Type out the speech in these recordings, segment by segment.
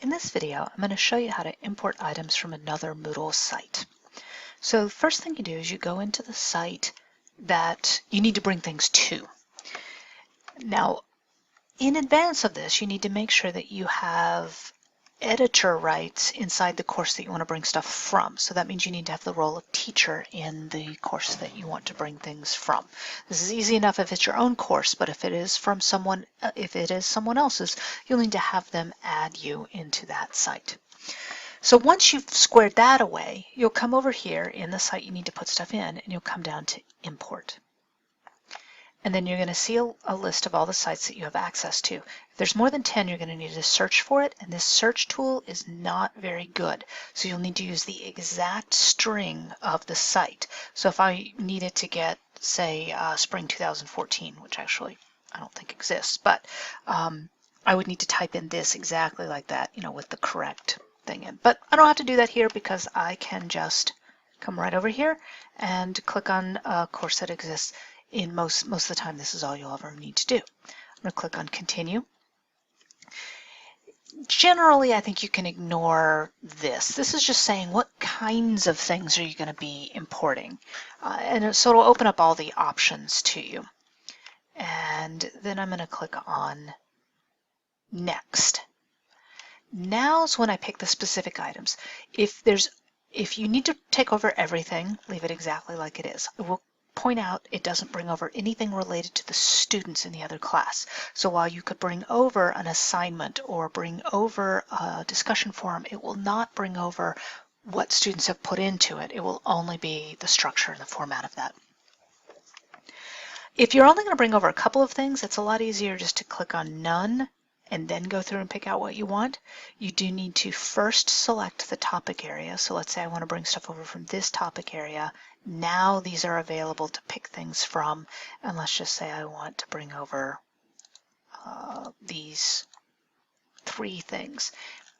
In this video, I'm going to show you how to import items from another Moodle site. So first thing you do is you go into the site that you need to bring things to. Now, in advance of this, you need to make sure that you have editor rights inside the course that you want to bring stuff from. So that means you need to have the role of teacher in the course that you want to bring things from. This is easy enough if it's your own course, but if it is from someone else's, you'll need to have them add you into that site. So once you've squared that away, you'll come over here in the site you need to put stuff in, and you'll come down to import. And then you're going to see a list of all the sites that you have access to. If there's more than 10, you're going to need to search for it, and this search tool is not very good. So you'll need to use the exact string of the site. So if I needed to get, say, spring 2014, which actually I don't think exists, but I would need to type in this exactly like that, with the correct thing in. But I don't have to do that here because I can just come right over here and click on a course that exists. In most of the time, this is all you'll ever need to do. I'm going to click on continue. Generally, I think you can ignore this. This is just saying what kinds of things are you going to be importing. So it'll open up all the options to you. And then I'm going to click on next. Now's when I pick the specific items. If you need to take over everything, leave it exactly like it is. It will point out it doesn't bring over anything related to the students in the other class. So while you could bring over an assignment or bring over a discussion forum, it will not bring over what students have put into it. It will only be the structure and the format of that. If you're only going to bring over a couple of things, it's a lot easier just to click on none and then go through and pick out what you want. You do need to first select the topic area. So let's say I want to bring stuff over from this topic area. Now these are available to pick things from, and let's just say I want to bring over these 3 things.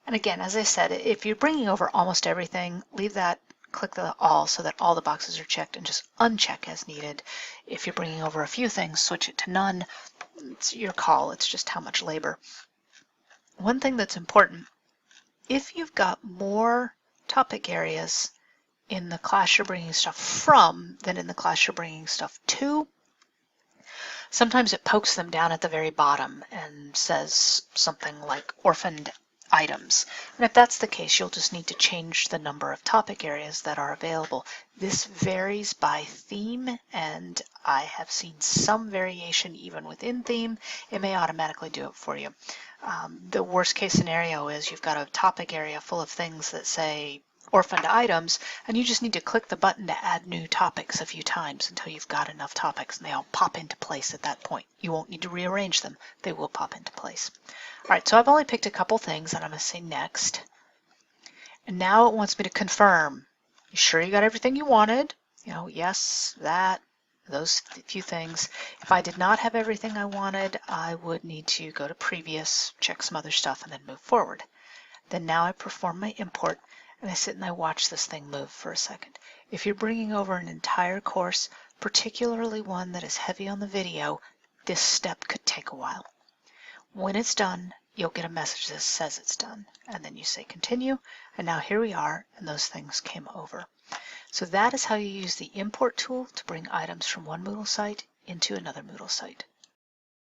And again, as I said, if you're bringing over almost everything, leave that, click the all so that all the boxes are checked, and just uncheck as needed. If you're bringing over a few things, switch it to none. It's your call. It's just how much labor. One thing that's important, if you've got more topic areas in the class you're bringing stuff from than in the class you're bringing stuff to, sometimes it pokes them down at the very bottom and says something like orphaned items. And if that's the case, you'll just need to change the number of topic areas that are available. This varies by theme, and I have seen some variation even within theme. It may automatically do it for you. The worst case scenario is you've got a topic area full of things that say orphaned items, and you just need to click the button to add new topics a few times until you've got enough topics, and they all pop into place at that point. You won't need to rearrange them. They will pop into place. All right, so I've only picked a couple things, and I'm going to say next. And now it wants me to confirm. You sure you got everything you wanted? Yes, that, those few things. If I did not have everything I wanted, I would need to go to previous, check some other stuff, and then move forward. Then now I perform my import, and I sit and I watch this thing move for a second. If you're bringing over an entire course, particularly one that is heavy on the video, this step could take a while. When it's done, you'll get a message that says it's done, and then you say continue, and now here we are, and those things came over. So that is how you use the import tool to bring items from one Moodle site into another Moodle site.